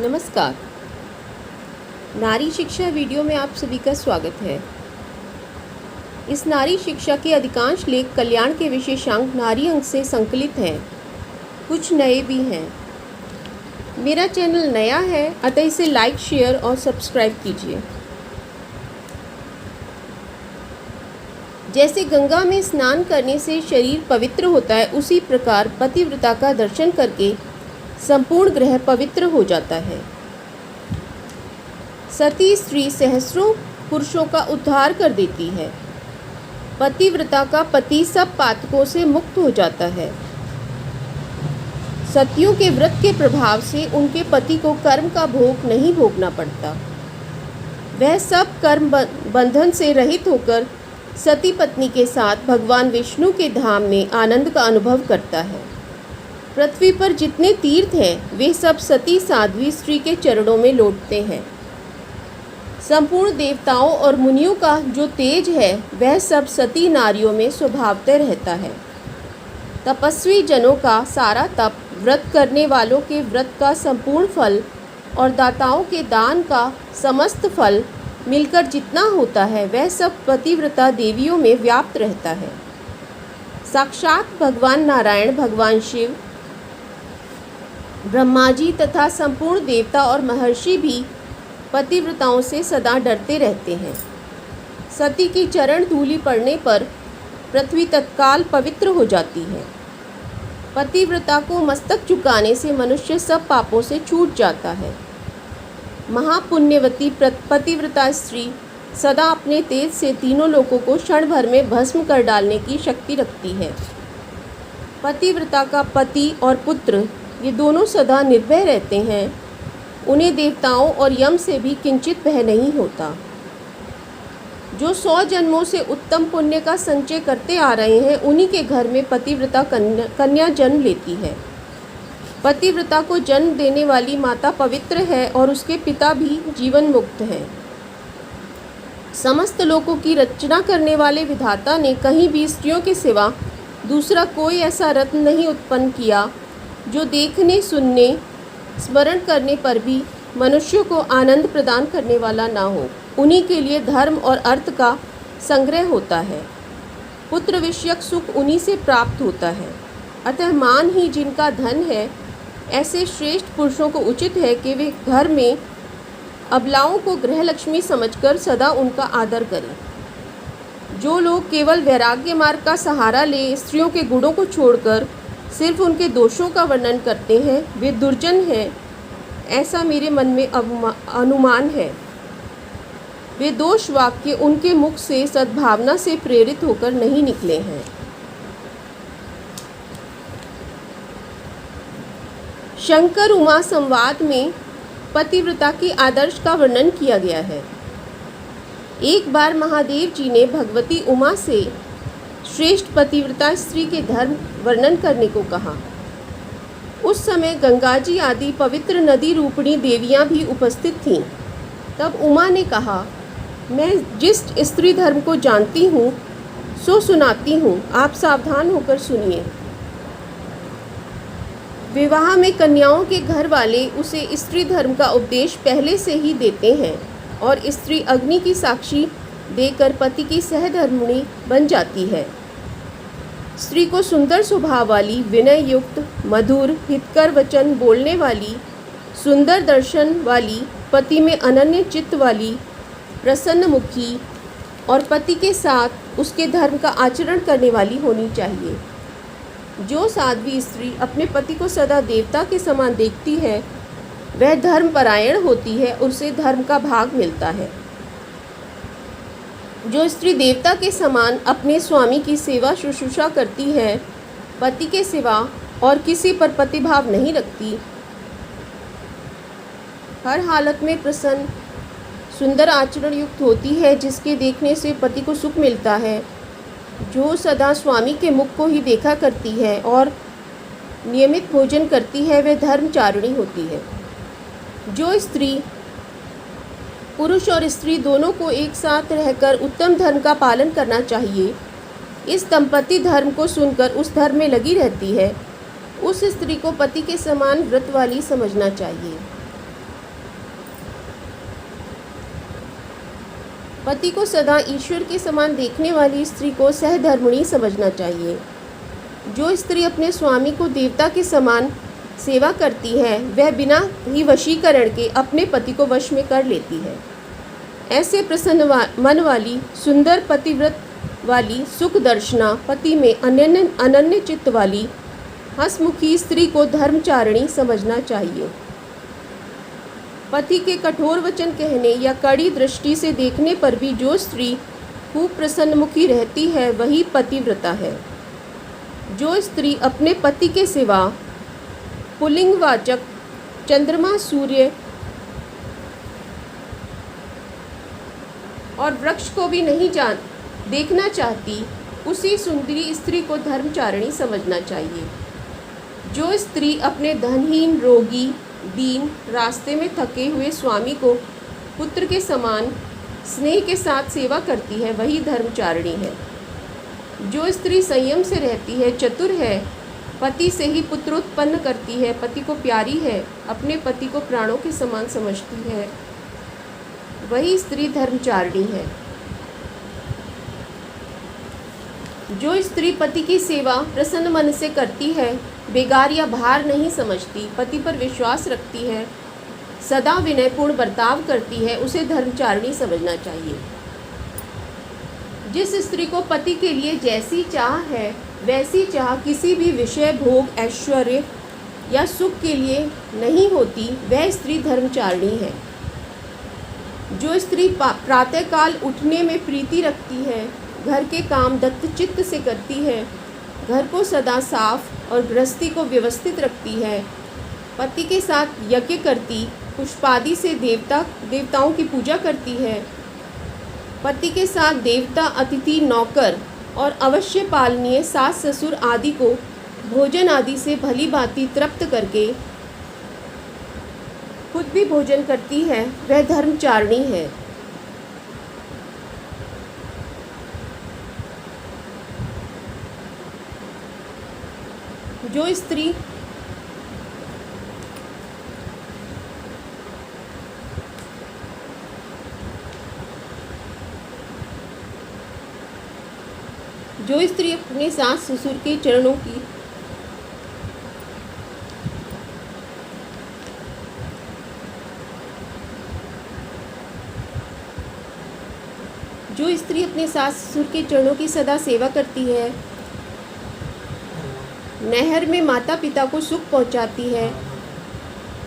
नमस्कार। नारी शिक्षा वीडियो में आप सभी का स्वागत है। इस नारी शिक्षा के अधिकांश लेख कल्याण के विशेषांक नारी अंक से संकलित हैं, कुछ नए भी हैं। मेरा चैनल नया है, अतः इसे लाइक, शेयर और सब्सक्राइब कीजिए। जैसे गंगा में स्नान करने से शरीर पवित्र होता है, उसी प्रकार पतिव्रता का दर्शन करके संपूर्ण ग्रह पवित्र हो जाता है। सती स्त्री सहस्रों पुरुषों का उद्धार कर देती है। पतिव्रता का पति सब पातकों से मुक्त हो जाता है। सतियों के व्रत के प्रभाव से उनके पति को कर्म का भोग नहीं भोगना पड़ता। वह सब कर्म बंधन से रहित होकर सती पत्नी के साथ भगवान विष्णु के धाम में आनंद का अनुभव करता है। पृथ्वी पर जितने तीर्थ हैं, वे सब सती साध्वी स्त्री के चरणों में लौटते हैं। संपूर्ण देवताओं और मुनियों का जो तेज है, वह सब सती नारियों में स्वभावतः रहता है। तपस्वी जनों का सारा तप, व्रत करने वालों के व्रत का संपूर्ण फल और दाताओं के दान का समस्त फल मिलकर जितना होता है, वह सब पतिव्रता देवियों में व्याप्त रहता है। साक्षात भगवान नारायण, भगवान शिव, ब्रह्मा जी तथा संपूर्ण देवता और महर्षि भी पतिव्रताओं से सदा डरते रहते हैं। सती की चरण धूलि पड़ने पर पृथ्वी तत्काल पवित्र हो जाती है। पतिव्रता को मस्तक झुकाने से मनुष्य सब पापों से छूट जाता है। महापुण्यवती पतिव्रता स्त्री सदा अपने तेज से तीनों लोकों को क्षण भर में भस्म कर डालने की शक्ति रखती है। पतिव्रता का पति और पुत्र, ये दोनों सदा निर्भय रहते हैं। उन्हें देवताओं और यम से भी किंचित भय नहीं होता। जो 100 जन्मों से उत्तम पुण्य का संचय करते आ रहे हैं, उन्हीं के घर में पतिव्रता कन्या जन्म लेती है। पतिव्रता को जन्म देने वाली माता पवित्र है और उसके पिता भी जीवन मुक्त हैं। समस्त लोकों की रचना करने वाले विधाता ने कहीं भी स्त्रियों के सिवा दूसरा कोई ऐसा रत्न नहीं उत्पन्न किया जो देखने, सुनने, स्मरण करने पर भी मनुष्यों को आनंद प्रदान करने वाला ना हो। उन्हीं के लिए धर्म और अर्थ का संग्रह होता है। पुत्र विषयक सुख उन्हीं से प्राप्त होता है। अतः मान ही जिनका धन है, ऐसे श्रेष्ठ पुरुषों को उचित है कि वे घर में अबलाओं को गृहलक्ष्मी समझकर सदा उनका आदर करें। जो लोग केवल वैराग्य मार्ग का सहारा ले स्त्रियों के गुणों को छोड़कर सिर्फ उनके दोषों का वर्णन करते हैं, वे दुर्जन हैं, ऐसा मेरे मन में अनुमान है। वे दोष वाक्य उनके मुख से सद्भावना से प्रेरित होकर नहीं निकले हैं। शंकर उमा संवाद में पतिव्रता की आदर्श का वर्णन किया गया है। एक बार महादेव जी ने भगवती उमा से श्रेष्ठ पतिव्रता स्त्री के धर्म वर्णन करने को कहा। उस समय गंगा जी आदि पवित्र नदी रूपणी देवियां भी उपस्थित थीं। तब उमा ने कहा, मैं जिस स्त्री धर्म को जानती हूँ सो सुनाती हूँ, आप सावधान होकर सुनिए। विवाह में कन्याओं के घर वाले उसे स्त्री धर्म का उपदेश पहले से ही देते हैं और स्त्री अग्नि की साक्षी देकर पति की सहधर्मिणी बन जाती है। स्त्री को सुंदर स्वभाव वाली, विनय युक्त, मधुर, हितकर वचन बोलने वाली, सुंदर दर्शन वाली, पति में अनन्य चित्त वाली, प्रसन्न मुखी और पति के साथ उसके धर्म का आचरण करने वाली होनी चाहिए। जो साध्वी स्त्री अपने पति को सदा देवता के समान देखती है, वह धर्मपरायण होती है, उसे धर्म का भाग मिलता है। जो स्त्री देवता के समान अपने स्वामी की सेवा शुश्रूषा करती है, पति के सिवा और किसी पर प्रतिभाव नहीं रखती, हर हालत में प्रसन्न, सुंदर आचरण युक्त होती है, जिसके देखने से पति को सुख मिलता है, जो सदा स्वामी के मुख को ही देखा करती है और नियमित भोजन करती है, वह धर्मचारिणी होती है। जो स्त्री, पुरुष और स्त्री दोनों को एक साथ रहकर उत्तम धर्म का पालन करना चाहिए, इस दंपति धर्म को सुनकर उस धर्म में लगी रहती है, उस स्त्री को पति के समान व्रत वाली समझना चाहिए। पति को सदा ईश्वर के समान देखने वाली स्त्री को सहधर्मिणी समझना चाहिए। जो स्त्री अपने स्वामी को देवता के समान सेवा करती है वह बिना ही वशीकरण के अपने पति को वश में कर लेती है। ऐसे प्रसन्न मन वाली, सुंदर पतिव्रत वाली, सुख दर्शना, पति में अनन्य चित्त वाली, हंसमुखी स्त्री को धर्मचारिणी समझना चाहिए। पति के कठोर वचन कहने या कड़ी दृष्टि से देखने पर भी जो स्त्री खूब प्रसन्नमुखी रहती है वही पतिव्रता है। जो स्त्री अपने पति के सिवा पुल्लिंगवाचक चंद्रमा, सूर्य और वृक्ष को भी नहीं देखना चाहती, उसी सुंदरी स्त्री को धर्मचारिणी समझना चाहिए। जो स्त्री अपने धनहीन, रोगी, दीन, रास्ते में थके हुए स्वामी को पुत्र के समान स्नेह के साथ सेवा करती है वही धर्मचारिणी है। जो स्त्री संयम से रहती है, चतुर है, पति से ही पुत्र उत्पन्न करती है, पति को प्यारी है, अपने पति को प्राणों के समान समझती है, वही स्त्री धर्मचारिणी है। जो स्त्री पति की सेवा प्रसन्न मन से करती है, बेगार या भार नहीं समझती, पति पर विश्वास रखती है, सदा विनयपूर्ण बर्ताव करती है, उसे धर्मचारिणी समझना चाहिए। जिस स्त्री को पति के लिए जैसी चाह है वैसी चाह किसी भी विषय, भोग, ऐश्वर्य या सुख के लिए नहीं होती, वह स्त्री धर्मचारिणी है। जो स्त्री प्रातःकाल उठने में प्रीति रखती है, घर के काम दत्तचित्त से करती है, घर को सदा साफ और गृहस्थी को व्यवस्थित रखती है, पति के साथ यज्ञ करती, पुष्पादि से देवताओं की पूजा करती है, पति के साथ देवता, अतिथि, नौकर और अवश्य पालनीय सास ससुर आदि को भोजन आदि से भली भांति तृप्त करके खुद भी भोजन करती है, वह धर्मचारिणी है। जो स्त्री अपने सास ससुर के चरणों की सदा सेवा करती है, नहर में माता पिता को सुख पहुंचाती है,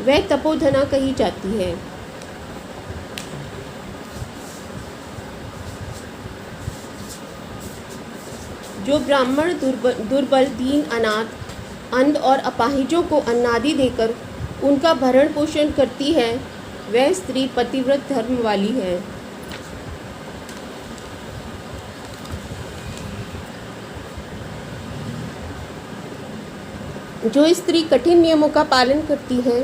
वह तपोधना कही जाती है। जो ब्राह्मण दुर्बल, दीन, अनाथ, अंध और अपाहिजों को अन्नादि देकर उनका भरण पोषण करती है, वह स्त्री पतिव्रत धर्म वाली है। जो स्त्री कठिन नियमों का पालन करती है,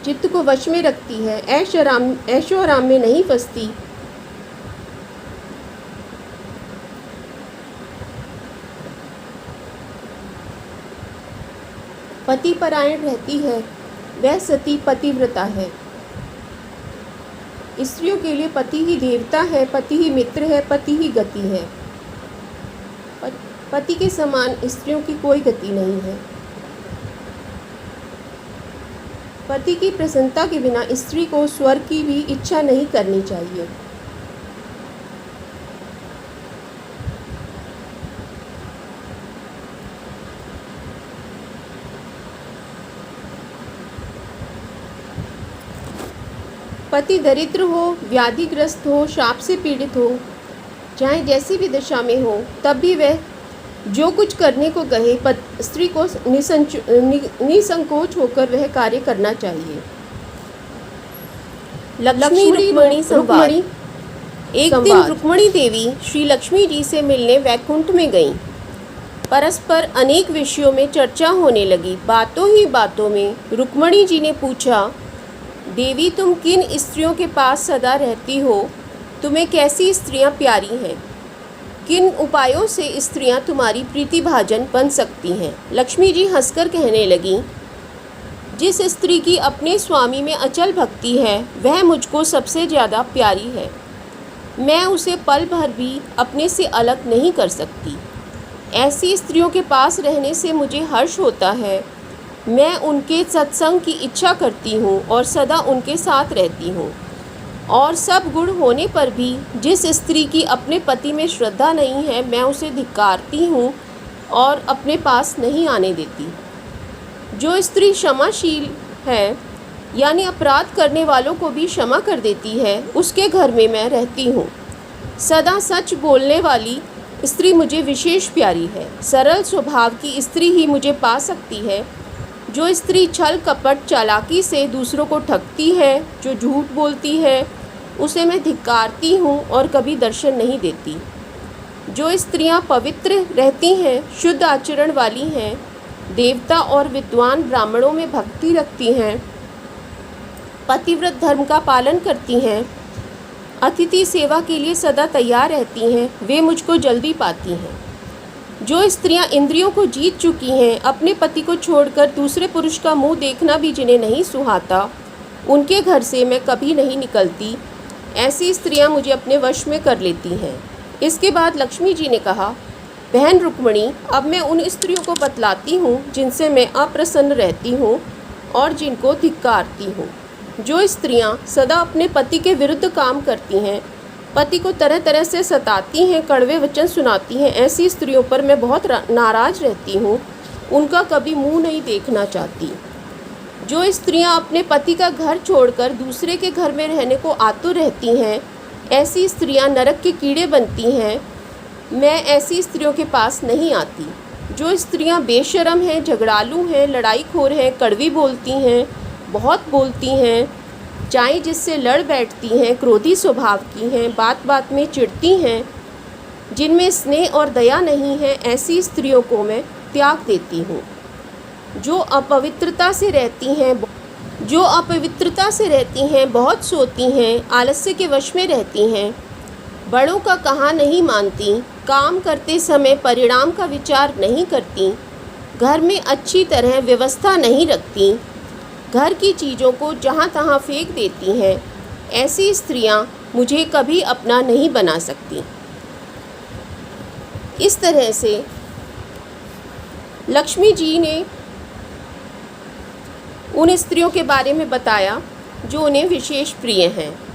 चित्त को वश में रखती है, ऐशो आराम में नहीं फंसती, पति परायण रहती है, वह सती पतिव्रता है। स्त्रियों के लिए पति ही देवता है, पति ही मित्र है, पति ही गति है। पति के समान स्त्रियों की कोई गति नहीं है। पति की प्रसन्नता के बिना स्त्री को स्वर्ग की भी इच्छा नहीं करनी चाहिए। पति दरिद्र हो, व्याधिग्रस्त हो, शाप से पीड़ित हो, चाहे जैसी भी दशा में हो, तब भी वह जो कुछ करने को कहे, स्त्री को निसंकोच होकर वह कार्य करना चाहिए। लक्ष्मी रुक्मिणी संवाद। एक दिन रुक्मिणी देवी श्री लक्ष्मी जी से मिलने वैकुंठ में गईं। परस्पर अनेक विषयों में चर्चा होने लगी। बातों ही बातों में रुक्मिणी जी ने पूछा, देवी तुम किन स्त्रियों के पास सदा रहती हो? तुम्हें कैसी स्त्रियां प्यारी हैं? किन उपायों से स्त्रियां तुम्हारी प्रीतिभाजन बन सकती हैं? लक्ष्मी जी हंसकर कहने लगीं, जिस स्त्री की अपने स्वामी में अचल भक्ति है वह मुझको सबसे ज़्यादा प्यारी है। मैं उसे पल भर भी अपने से अलग नहीं कर सकती। ऐसी स्त्रियों के पास रहने से मुझे हर्ष होता है। मैं उनके सत्संग की इच्छा करती हूँ और सदा उनके साथ रहती हूँ। और सब गुण होने पर भी जिस स्त्री की अपने पति में श्रद्धा नहीं है, मैं उसे धिक्कारती हूँ और अपने पास नहीं आने देती। जो स्त्री क्षमाशील है, यानी अपराध करने वालों को भी क्षमा कर देती है, उसके घर में मैं रहती हूँ। सदा सच बोलने वाली स्त्री मुझे विशेष प्यारी है। सरल स्वभाव की स्त्री ही मुझे पा सकती है। जो स्त्री छल कपट चालाकी से दूसरों को ठगती है, जो झूठ बोलती है, उसे मैं धिक्कारती हूँ और कभी दर्शन नहीं देती। जो स्त्रियाँ पवित्र रहती हैं, शुद्ध आचरण वाली हैं, देवता और विद्वान ब्राह्मणों में भक्ति रखती हैं, पतिव्रत धर्म का पालन करती हैं, अतिथि सेवा के लिए सदा तैयार रहती हैं, वे मुझको जल्दी पाती हैं। जो स्त्रियां इंद्रियों को जीत चुकी हैं, अपने पति को छोड़कर दूसरे पुरुष का मुंह देखना भी जिन्हें नहीं सुहाता, उनके घर से मैं कभी नहीं निकलती। ऐसी स्त्रियां मुझे अपने वश में कर लेती हैं। इसके बाद लक्ष्मी जी ने कहा, बहन रुक्मिणी, अब मैं उन स्त्रियों को बतलाती हूँ जिनसे मैं अप्रसन्न रहती हूँ और जिनको धिक्कारती हूँ। जो स्त्रियां सदा अपने पति के विरुद्ध काम करती हैं, पति को तरह तरह से सताती हैं, कड़वे वचन सुनाती हैं, ऐसी स्त्रियों पर मैं बहुत नाराज़ रहती हूँ, उनका कभी मुंह नहीं देखना चाहती। जो स्त्रियां अपने पति का घर छोड़कर दूसरे के घर में रहने को आतुर रहती हैं, ऐसी स्त्रियां नरक के कीड़े बनती हैं। मैं ऐसी स्त्रियों के पास नहीं आती। जो स्त्रियां बेशर्म हैं, झगड़ालू हैं, लड़ाईखोर हैं, कड़वी बोलती हैं, बहुत बोलती हैं, चाहे जिससे लड़ बैठती हैं, क्रोधी स्वभाव की हैं, बात बात में चिढ़ती हैं, जिनमें स्नेह और दया नहीं है, ऐसी स्त्रियों को मैं त्याग देती हूँ। जो अपवित्रता से रहती हैं, बहुत सोती हैं, आलस्य के वश में रहती हैं, बड़ों का कहा नहीं मानती, काम करते समय परिणाम का विचार नहीं करती, घर में अच्छी तरह व्यवस्था नहीं रखती, घर की चीज़ों को जहाँ तहाँ फेंक देती हैं, ऐसी स्त्रियाँ मुझे कभी अपना नहीं बना सकती। इस तरह से लक्ष्मी जी ने उन स्त्रियों के बारे में बताया जो उन्हें विशेष प्रिय हैं।